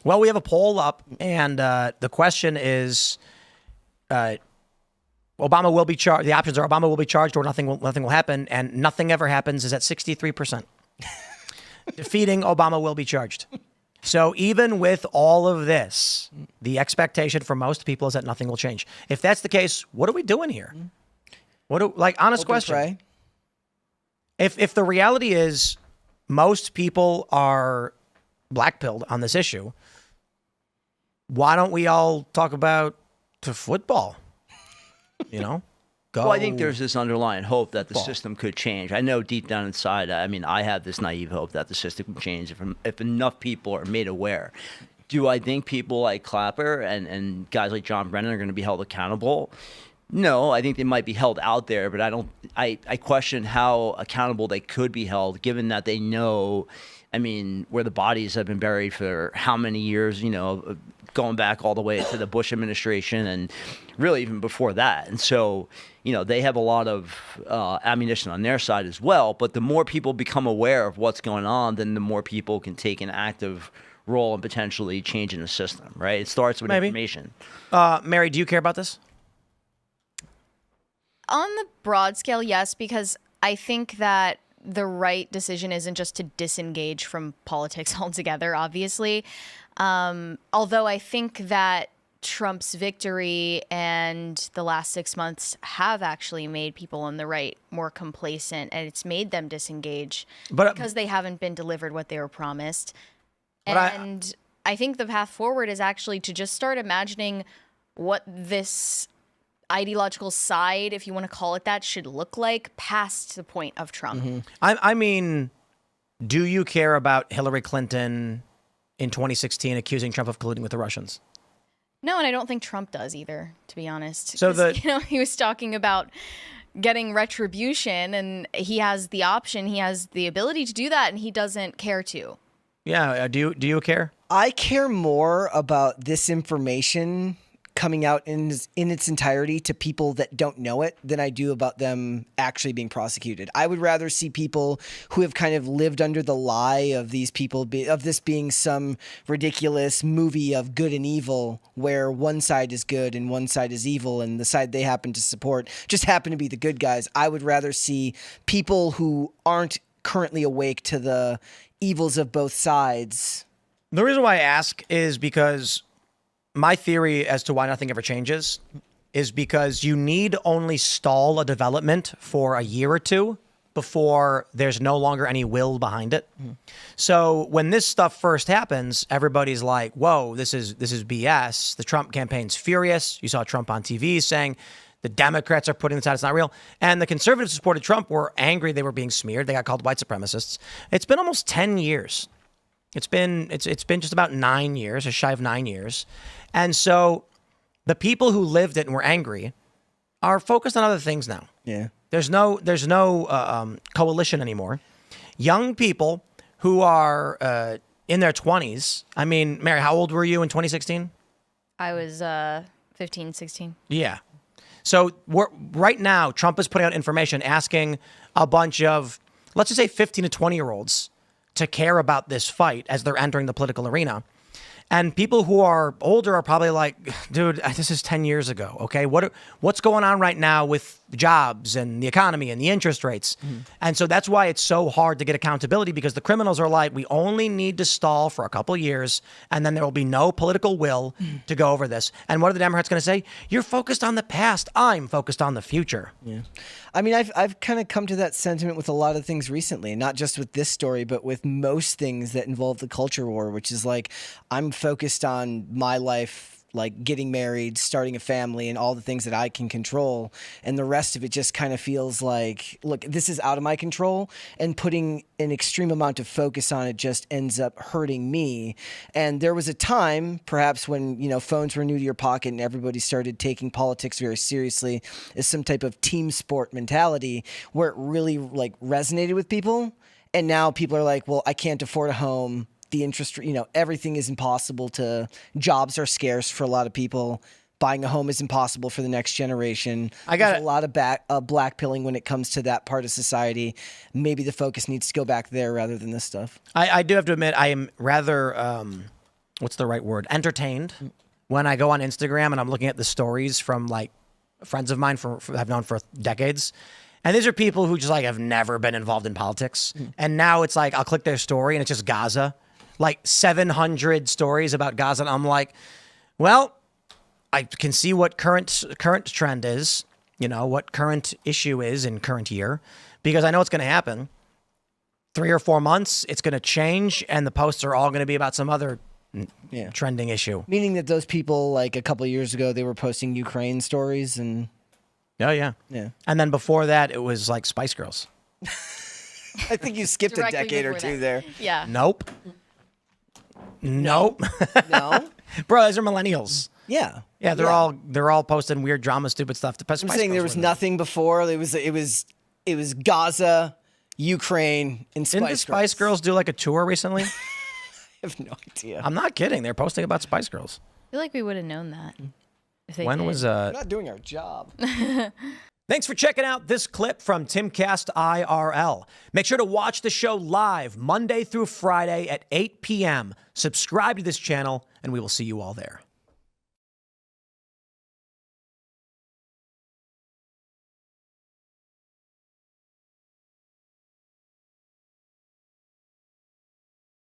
Well, we have a poll up, and the question is, Obama will be charged. The options are Obama will be charged or nothing will happen, and nothing ever happens is at 63%. Defeating Obama will be charged. So even with all of this, the expectation for most people is that nothing will change. If that's the case, what are we doing here? Honest question. Pray. If the reality is most people are black-pilled on this issue, why don't we all talk about to football? Go. Well, I think there's this underlying hope that the system could change. I know deep down inside, I have this naive hope that the system can change if enough people are made aware. Do I think people like Clapper and guys like John Brennan are going to be held accountable? No, I think they might be held out there, but I question how accountable they could be held, given that they know, where the bodies have been buried for how many years, going back all the way to the Bush administration and really even before that. And so, they have a lot of ammunition on their side as well. But the more people become aware of what's going on, then the more people can take an active role in potentially changing the system, right? It starts with information. Mary, do you care about this? On the broad scale, yes, because I think that the right decision isn't just to disengage from politics altogether, obviously. Although I think that Trump's victory and the last 6 months have actually made people on the right more complacent, and it's made them disengage because they haven't been delivered what they were promised. And I think the path forward is actually to just start imagining what this ideological side, if you want to call it that, should look like past the point of Trump. Mm-hmm. Do you care about Hillary Clinton in 2016 accusing Trump of colluding with the Russians? No, and I don't think Trump does either, to be honest. So he was talking about getting retribution, and he has the option, he has the ability to do that, and he doesn't care to. Yeah, do you care? I care more about this information coming out in its entirety to people that don't know it than I do about them actually being prosecuted. I would rather see people who have kind of lived under the lie of these people, of this being some ridiculous movie of good and evil where one side is good and one side is evil and the side they happen to support just happen to be the good guys. I would rather see people who aren't currently awake to the evils of both sides. The reason why I ask is because my theory as to why nothing ever changes is because you need only stall a development for a year or two before there's no longer any will behind it. Mm-hmm. So when this stuff first happens, everybody's like, whoa, this is BS. The Trump campaign's furious. You saw Trump on TV saying the Democrats are putting this out, it's not real. And the conservatives who supported Trump were angry they were being smeared. They got called white supremacists. It's been almost 10 years. It's been just about 9 years, just shy of 9 years. And so the people who lived it and were angry are focused on other things now. Yeah. There's no coalition anymore. Young people who are in their 20s. Mary, how old were you in 2016? I was 15, 16. Yeah. So right now, Trump is putting out information asking a bunch of, let's just say 15 to 20-year-olds to care about this fight as they're entering the political arena. And people who are older are probably like, dude, this is 10 years ago, okay? What's going on right now with jobs and the economy and the interest rates? Mm-hmm. And so that's why it's so hard to get accountability, because the criminals are like, we only need to stall for a couple of years, and then there will be no political will to go over this. And what are the Democrats going to say? You're focused on the past. I'm focused on the future. Yeah. I've kind of come to that sentiment with a lot of things recently, not just with this story, but with most things that involve the culture war, which is like, I'm focused on my life, like getting married, starting a family, and all the things that I can control. And the rest of it just kind of feels like, look, this is out of my control, and putting an extreme amount of focus on it just ends up hurting me. And there was a time, perhaps when, phones were new to your pocket and everybody started taking politics very seriously as some type of team sport mentality, where it really like resonated with people. And now people are like, well, I can't afford a home. The interest, everything is impossible jobs are scarce for a lot of people. Buying a home is impossible for the next generation. There's a lot of blackpilling when it comes to that part of society. Maybe the focus needs to go back there rather than this stuff. I do have to admit, I am rather what's the right word? Entertained when I go on Instagram and I'm looking at the stories from like friends of mine I've known for decades. And these are people who just like have never been involved in politics. And now it's like, I'll click their story and it's just Gaza, like 700 stories about Gaza. And I'm like, well, I can see what current trend is, what current issue is in current year, because I know it's going to happen. 3 or 4 months, it's going to change, and the posts are all going to be about some other trending issue. Meaning that those people, like a couple of years ago, they were posting Ukraine stories and. Oh, yeah. Yeah. And then before that, it was like Spice Girls. I think you skipped a Directly decade or before two that. there. Yeah. Nope. Nope. No? Bro, those are millennials. Yeah. Yeah, they're all posting weird drama, stupid stuff. I'm saying there was nothing before. It was Gaza, Ukraine, and Spice Didn't the Spice Girls do like a tour recently? I have no idea. I'm not kidding. They're posting about Spice Girls. I feel like we would have known that. If they When did. was We're not doing our job. Thanks for checking out this clip from Timcast IRL. Make sure to watch the show live Monday through Friday at 8 p.m. Subscribe to this channel, and we will see you all there.